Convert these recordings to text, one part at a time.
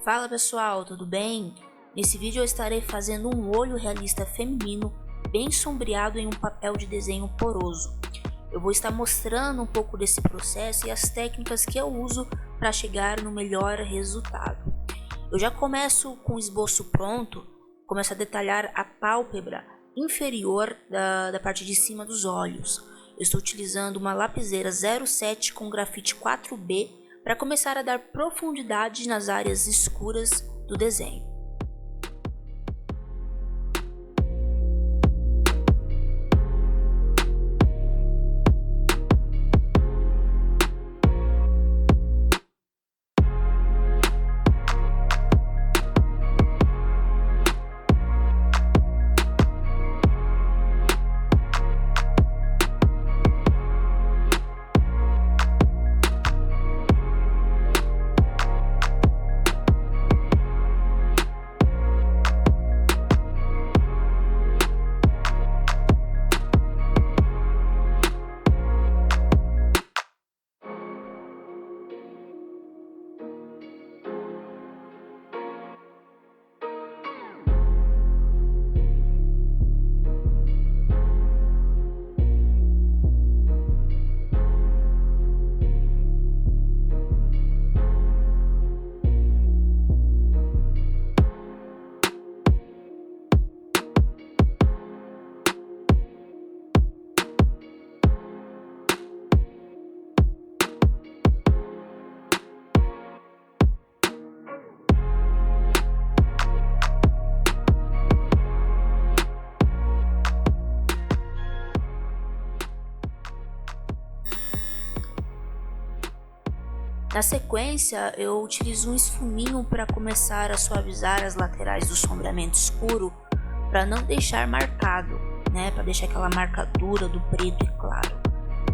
Fala pessoal, tudo bem? Nesse vídeo eu estarei fazendo um olho realista feminino bem sombreado em um papel de desenho poroso. Eu vou estar mostrando um pouco desse processo e as técnicas que eu uso para chegar no melhor resultado. Eu já começo com o esboço pronto, começo a detalhar a pálpebra inferior da parte de cima dos olhos. Eu estou utilizando uma lapiseira 07 com grafite 4B para começar a dar profundidade nas áreas escuras do desenho. Na sequência, eu utilizo um esfuminho para começar a suavizar as laterais do sombreamento escuro, para não deixar marcado, né? Para deixar aquela marca dura do preto e claro.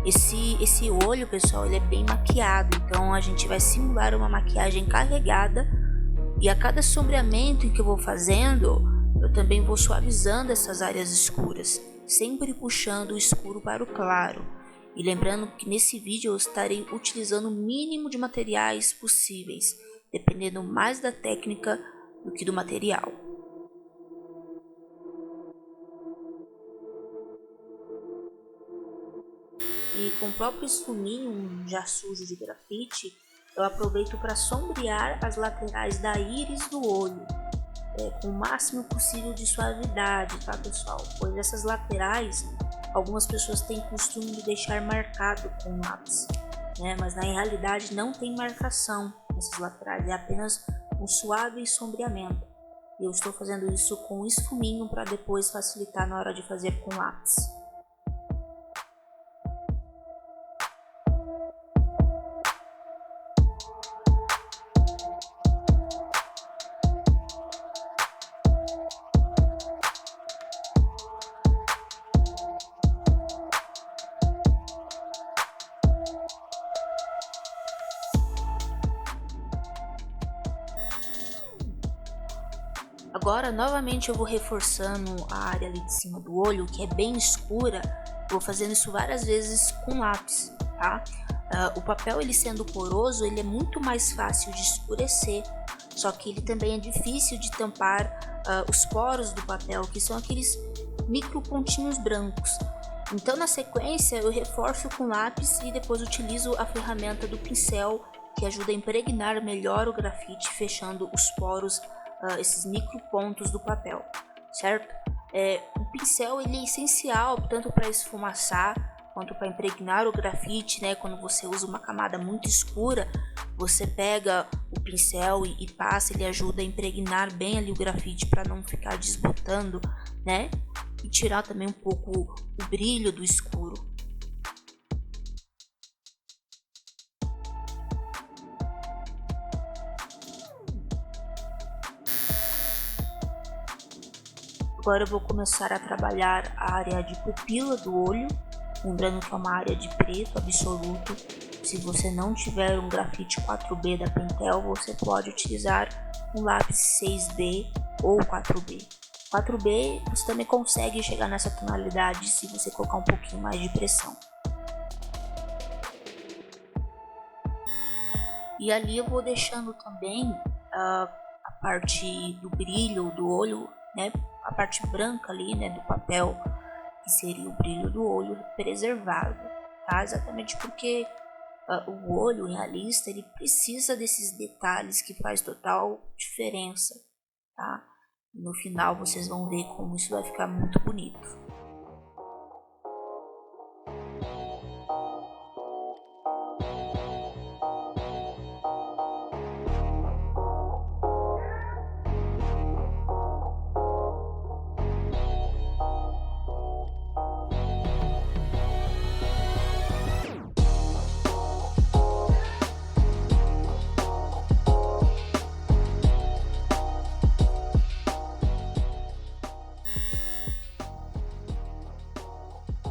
Esse olho, pessoal, ele é bem maquiado, então a gente vai simular uma maquiagem carregada, e a cada sombreamento que eu vou fazendo, eu também vou suavizando essas áreas escuras, sempre puxando o escuro para o claro. E lembrando que nesse vídeo eu estarei utilizando o mínimo de materiais possíveis, dependendo mais da técnica do que do material. E com o próprio esfuminho já sujo de grafite, eu aproveito para sombrear as laterais da íris do olho, com o máximo possível de suavidade, tá pessoal? Pois essas laterais, algumas pessoas têm costume de deixar marcado com lápis, né? Mas na realidade não tem marcação nessas laterais, é apenas um suave sombreamento. E eu estou fazendo isso com esfuminho para depois facilitar na hora de fazer com lápis. Agora, novamente, eu vou reforçando a área ali de cima do olho, que é bem escura. Vou fazendo isso várias vezes com lápis, tá? O papel, ele sendo poroso, ele é muito mais fácil de escurecer. Só que ele também é difícil de tampar os poros do papel, que são aqueles micro pontinhos brancos. Então, na sequência, eu reforço com lápis e depois utilizo a ferramenta do pincel, que ajuda a impregnar melhor o grafite, fechando os poros, esses micro pontos do papel, certo? O pincel, ele é essencial tanto para esfumaçar quanto para impregnar o grafite, né? Quando você usa uma camada muito escura, você pega o pincel e passa, ele ajuda a impregnar bem ali o grafite para não ficar desbotando, né? E tirar também um pouco o brilho do escuro. Agora eu vou começar a trabalhar a área de pupila do olho, lembrando que é uma área de preto absoluto. Se você não tiver um grafite 4B da Pentel, você pode utilizar um lápis 6B ou 4B. 4B você também consegue chegar nessa tonalidade se você colocar um pouquinho mais de pressão. E ali eu vou deixando também a parte do brilho do olho, né, a parte branca ali, né, do papel, que seria o brilho do olho, preservado, tá? Exatamente porque o olho realista, ele precisa desses detalhes que faz total diferença, tá? No final vocês vão ver como isso vai ficar muito bonito.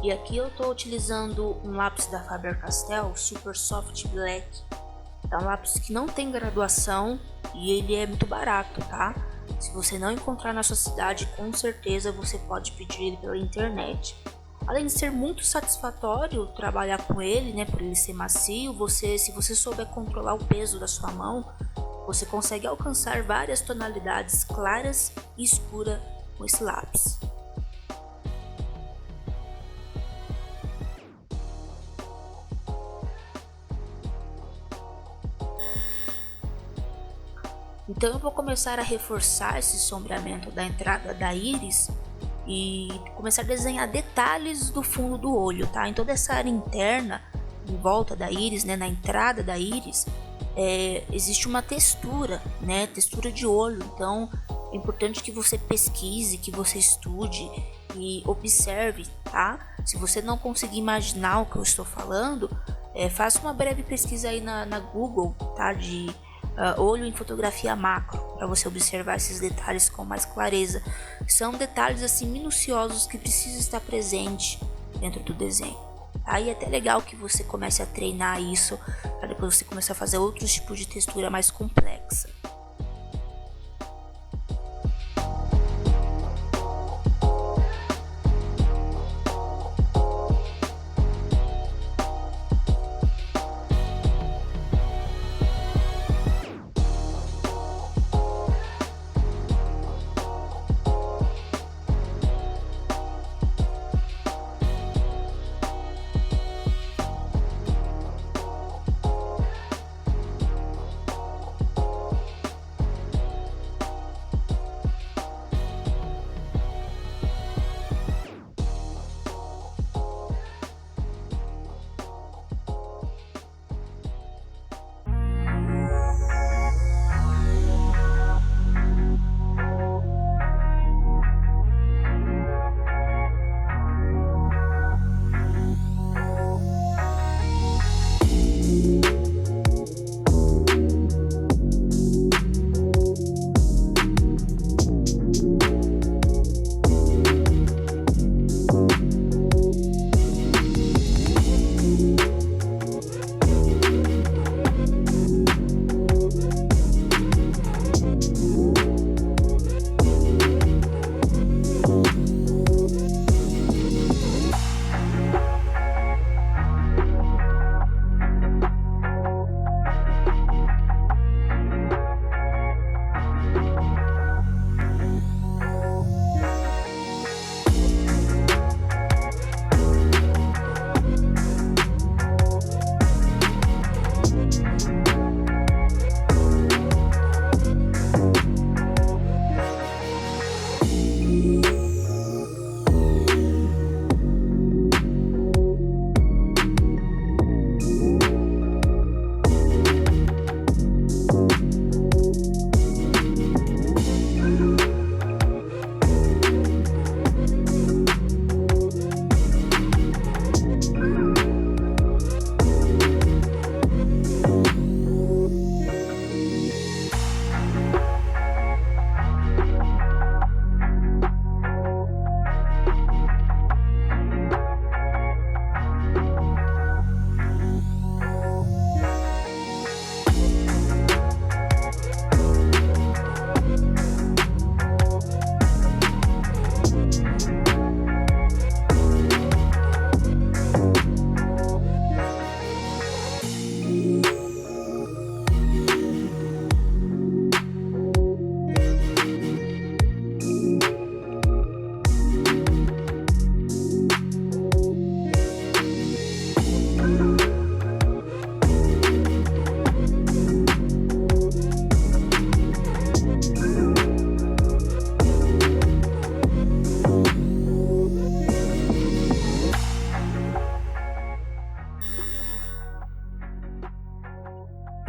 E aqui eu estou utilizando um lápis da Faber-Castell Super Soft Black. É um lápis que não tem graduação e ele é muito barato, tá? Se você não encontrar na sua cidade, com certeza você pode pedir ele pela internet. Além de ser muito satisfatório trabalhar com ele, né, por ele ser macio, se você souber controlar o peso da sua mão, você consegue alcançar várias tonalidades claras e escuras com esse lápis. Então eu vou começar a reforçar esse sombreamento da entrada da íris e começar a desenhar detalhes do fundo do olho, tá? Em toda essa área interna, em volta da íris, né, na entrada da íris, existe uma textura, né, textura de olho. Então é importante que você pesquise, que você estude e observe, tá? Se você não conseguir imaginar o que eu estou falando, faça uma breve pesquisa aí na Google, tá? De olho em fotografia macro, para você observar esses detalhes com mais clareza. São detalhes assim minuciosos que precisam estar presente dentro do desenho. Aí é até legal que você comece a treinar isso, para depois você começar a fazer outros tipos de textura mais complexa.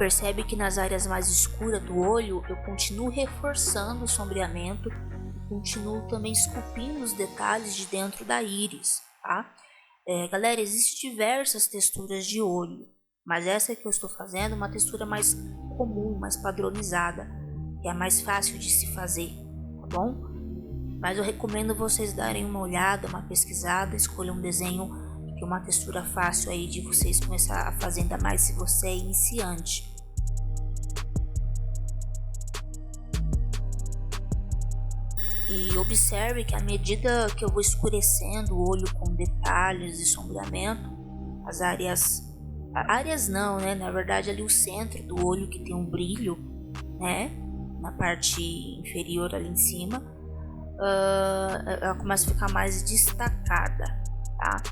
percebe que nas áreas mais escuras do olho eu continuo reforçando o sombreamento, continuo também esculpindo os detalhes de dentro da íris, tá? Galera, existem diversas texturas de olho, mas essa que eu estou fazendo é uma textura mais comum, mais padronizada, que é mais fácil de se fazer, tá bom? Mas eu recomendo vocês darem uma olhada, uma pesquisada, escolham um desenho que é uma textura fácil aí de vocês começar a fazer, ainda mais se você é iniciante. E observe que à medida que eu vou escurecendo o olho com detalhes e sombreamento, as áreas não, né? Na verdade ali o centro do olho que tem um brilho, né? Na parte inferior ali em cima, ela começa a ficar mais destacada, tá?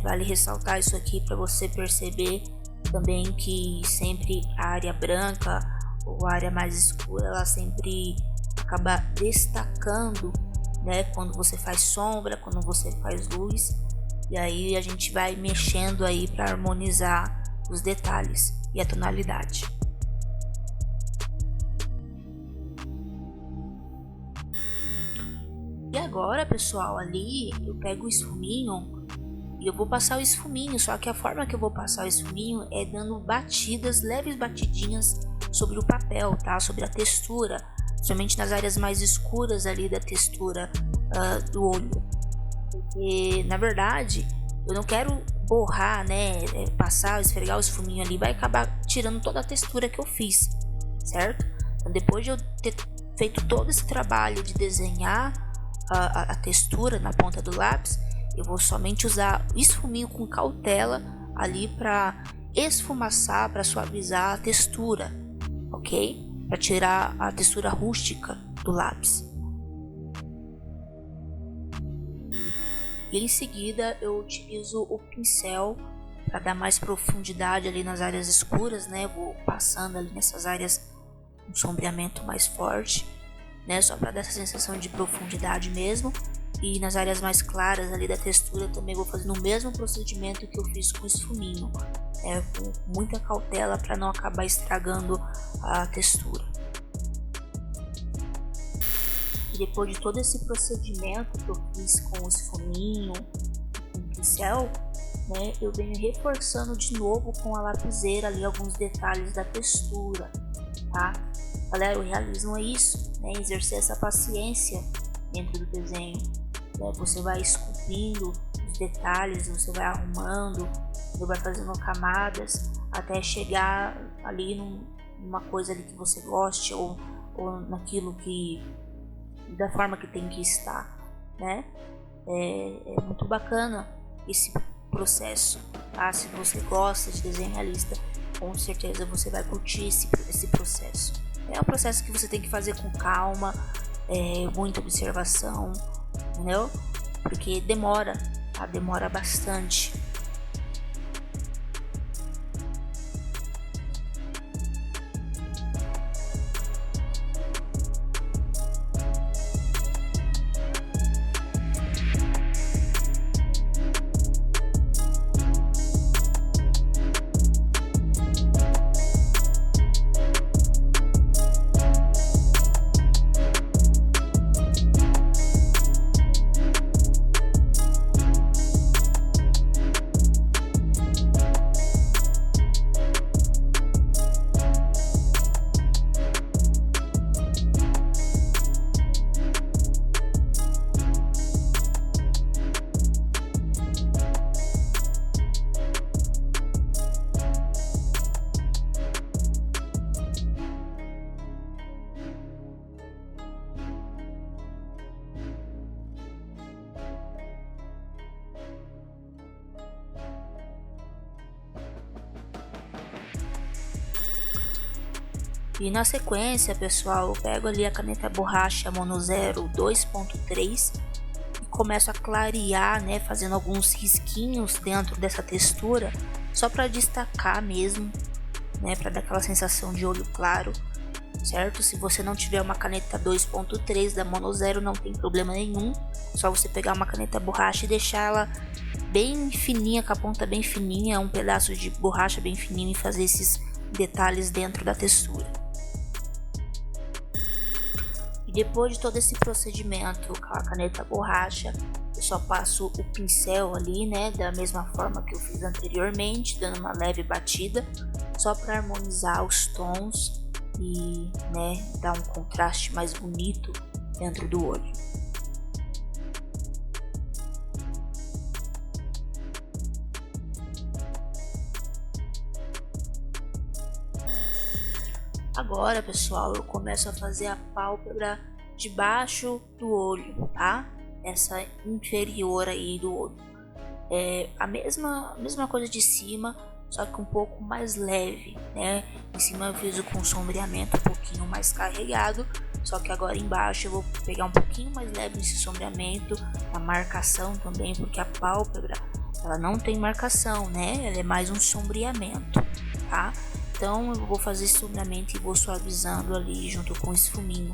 Vale ressaltar isso aqui para você perceber também que sempre a área branca ou a área mais escura, ela sempre acaba destacando, né? Quando você faz sombra, quando você faz luz, e aí a gente vai mexendo aí para harmonizar os detalhes e a tonalidade. E agora, pessoal, ali eu pego o esfuminho e eu vou passar o esfuminho, só que a forma que eu vou passar o esfuminho é dando batidas, leves batidinhas sobre o papel, tá? Sobre a textura, somente nas áreas mais escuras ali da textura do olho. Porque, na verdade, eu não quero borrar, né? Passar, esfregar o esfuminho ali, vai acabar tirando toda a textura que eu fiz, certo? Então, depois de eu ter feito todo esse trabalho de desenhar a textura na ponta do lápis, eu vou somente usar o esfuminho com cautela ali para esfumaçar, para suavizar a textura, ok? Para tirar a textura rústica do lápis. E em seguida eu utilizo o pincel para dar mais profundidade ali nas áreas escuras, né? Eu vou passando ali nessas áreas um sombreamento mais forte, né? Só para dar essa sensação de profundidade mesmo. E nas áreas mais claras ali da textura também vou fazendo o mesmo procedimento que eu fiz com o esfuminho, com muita cautela para não acabar estragando a textura. E depois de todo esse procedimento que eu fiz com o esfuminho, com o pincel, né, eu venho reforçando de novo com a lapiseira ali alguns detalhes da textura, tá? Galera, o realismo é isso, né? Exercer essa paciência dentro do desenho. Você vai esculpindo os detalhes, você vai arrumando, você vai fazendo camadas até chegar ali numa coisa ali que você goste ou naquilo que da forma que tem que estar, né? É muito bacana esse processo, tá? Se você gosta de desenho realista, com certeza você vai curtir esse processo. É um processo que você tem que fazer com calma, muita observação, entendeu? Porque demora, tá? Demora bastante. E na sequência, pessoal, eu pego ali a caneta borracha Mono 0 2.3 e começo a clarear, né, fazendo alguns risquinhos dentro dessa textura, só para destacar mesmo, né, para dar aquela sensação de olho claro, certo? Se você não tiver uma caneta 2.3 da Mono 0, não tem problema nenhum, só você pegar uma caneta borracha e deixar ela bem fininha, com a ponta bem fininha, um pedaço de borracha bem fininho, e fazer esses detalhes dentro da textura. E depois de todo esse procedimento com a caneta borracha, eu só passo o pincel ali, né, da mesma forma que eu fiz anteriormente, dando uma leve batida, só para harmonizar os tons e, né, dar um contraste mais bonito dentro do olho. Agora, pessoal, eu começo a fazer a pálpebra debaixo do olho, tá? Essa inferior aí do olho. É a mesma coisa de cima, só que um pouco mais leve, né? Em cima eu fiz com sombreamento um pouquinho mais carregado, só que agora embaixo eu vou pegar um pouquinho mais leve nesse sombreamento, a marcação também, porque a pálpebra ela não tem marcação, né? Ela é mais um sombreamento, tá? Então eu vou fazer esse sombreamento e vou suavizando ali junto com esse fuminho.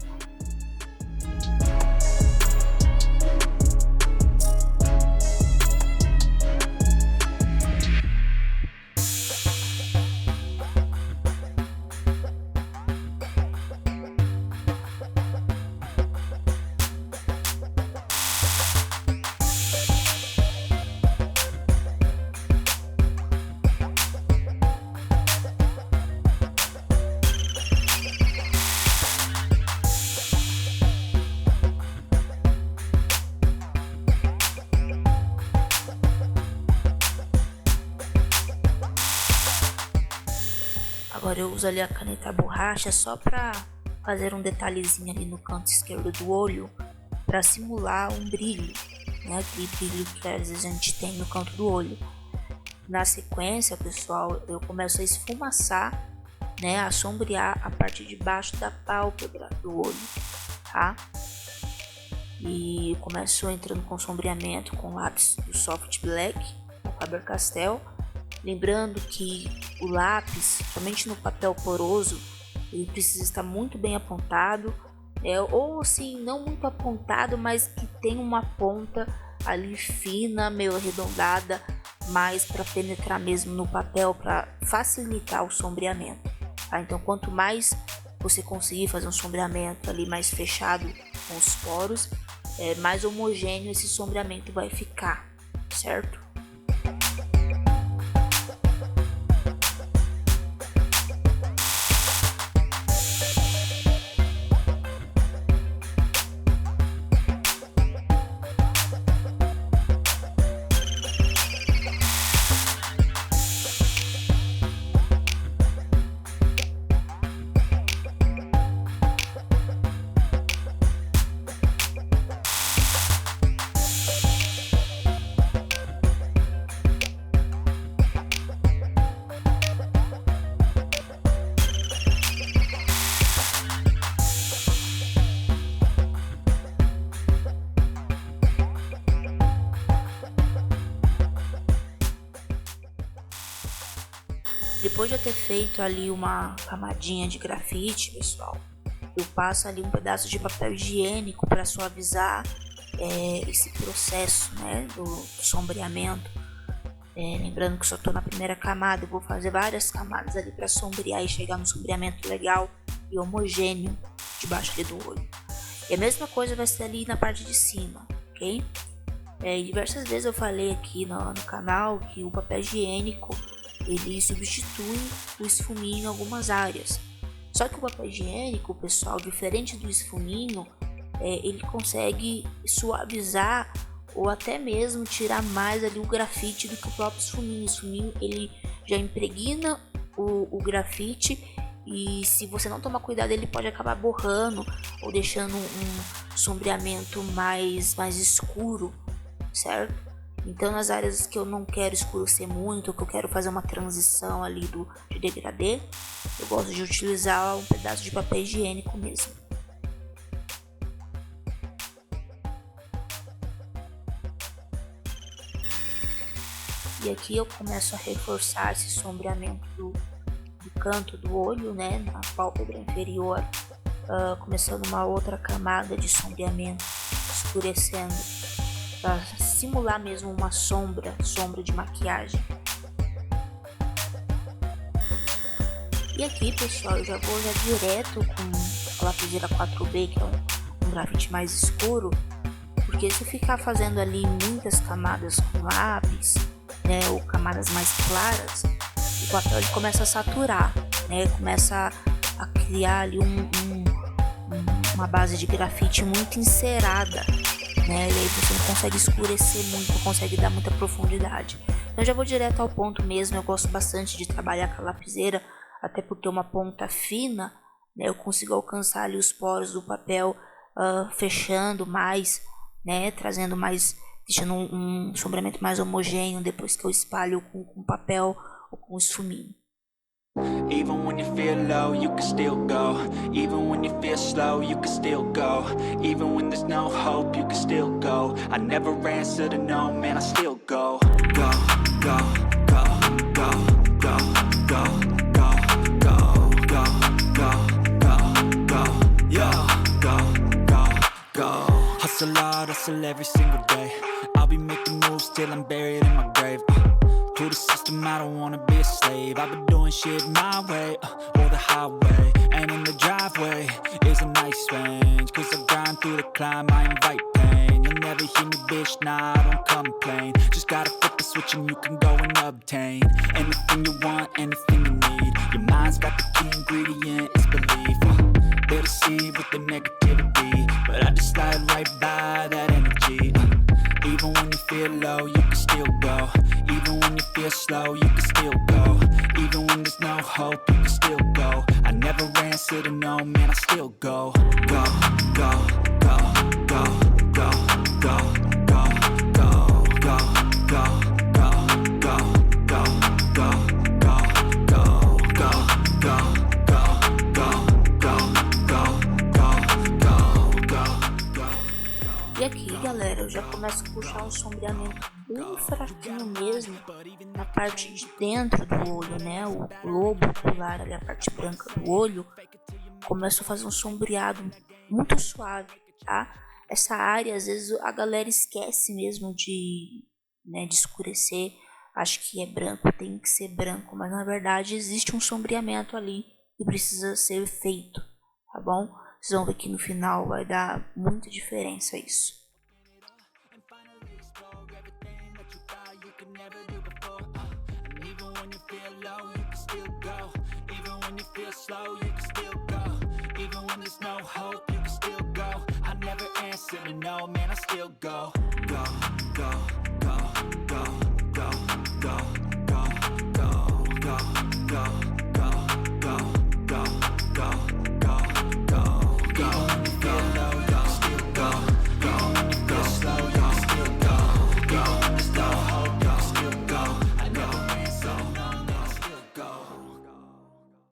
Agora eu uso ali a caneta borracha só para fazer um detalhezinho ali no canto esquerdo do olho, para simular um brilho, né? Aquele brilho que às vezes a gente tem no canto do olho. Na sequência, pessoal, eu começo a esfumaçar, né? A sombrear a parte de baixo da pálpebra do olho, tá? E eu começo entrando com sombreamento com lápis do Soft Black, do Faber-Castell. Lembrando que o lápis, somente no papel poroso, ele precisa estar muito bem apontado, ou assim, não muito apontado, mas que tem uma ponta ali fina, meio arredondada, mais para penetrar mesmo no papel, para facilitar o sombreamento, tá? Então, quanto mais você conseguir fazer um sombreamento ali mais fechado com os poros, mais homogêneo esse sombreamento vai ficar, certo? Depois de eu ter feito ali uma camadinha de grafite, pessoal, eu passo ali um pedaço de papel higiênico para suavizar esse processo, né, do sombreamento. Lembrando que só estou na primeira camada, eu vou fazer várias camadas ali para sombrear e chegar no sombreamento legal e homogêneo debaixo ali do olho. E a mesma coisa vai ser ali na parte de cima, ok? Diversas vezes eu falei aqui no canal que o papel higiênico ele substitui o esfuminho em algumas áreas. Só que o papel higiênico, pessoal, diferente do esfuminho, ele consegue suavizar ou até mesmo tirar mais ali o grafite do que o próprio esfuminho. O esfuminho ele já impregna o grafite e se você não tomar cuidado ele pode acabar borrando ou deixando um sombreamento mais escuro, certo? Então, nas áreas que eu não quero escurecer muito, que eu quero fazer uma transição ali de degradê, eu gosto de utilizar um pedaço de papel higiênico mesmo. E aqui eu começo a reforçar esse sombreamento do canto do olho, né, na pálpebra inferior, começando uma outra camada de sombreamento, escurecendo, para simular mesmo uma sombra de maquiagem. E aqui, pessoal, eu já vou direto com a lapiseira 4B, que é um grafite mais escuro, porque se ficar fazendo ali muitas camadas com lápis, né, ou camadas mais claras, o papel ele começa a saturar, né, começa a criar ali uma base de grafite muito encerada, né, e aí você não consegue escurecer muito, não consegue dar muita profundidade. Então eu já vou direto ao ponto mesmo. Eu gosto bastante de trabalhar com a lapiseira, até por ter uma ponta fina, né, eu consigo alcançar ali os poros do papel, fechando mais, né, trazendo mais, deixando um sombreamento mais homogêneo depois que eu espalho com papel ou com esfuminho. Even when you feel low, you can still go. Even when you feel slow, you can still go. Even when there's no hope, you can still go. I never answer to no, man, I still go. Go, go, go, go, go, go, go, go, go, go, go, go, yeah, go, go, go. Hustle hard, hustle every single day. I'll be making moves till I'm buried in my grave. To the system, I don't wanna be a slave. I've been doing shit my way, or the highway. And in the driveway is a nice range. Cause I grind through the climb, I invite pain. You'll never hear me, bitch, nah, I don't complain. Just gotta flip the switch and you can go and obtain anything you want, anything you need. Your mind's got the key ingredient, it's belief. They deceive with the negativity, but I just slide right by that energy. Even when you feel low, you can still go. Even when you feel slow, you can still go. Even when there's no hope, you can still go. I never answer to no, man, I still go. Go, go, go, go, go, go, go, go, go, go, go, go, go, go, go, go, go, go, E aqui, galera, eu já começo a puxar um sombreamento bem fraquinho mesmo na parte de dentro do olho, né? O globo ocular, ali, a parte branca do olho. Começo a fazer um sombreado muito suave, tá? Essa área, às vezes, a galera esquece mesmo de escurecer. Acho que é branco, tem que ser branco, mas na verdade existe um sombreamento ali que precisa ser feito, tá bom? Vocês vão ver que no final vai dar muita diferença isso. No hope, you can still go. I never answer to no, man, I still go.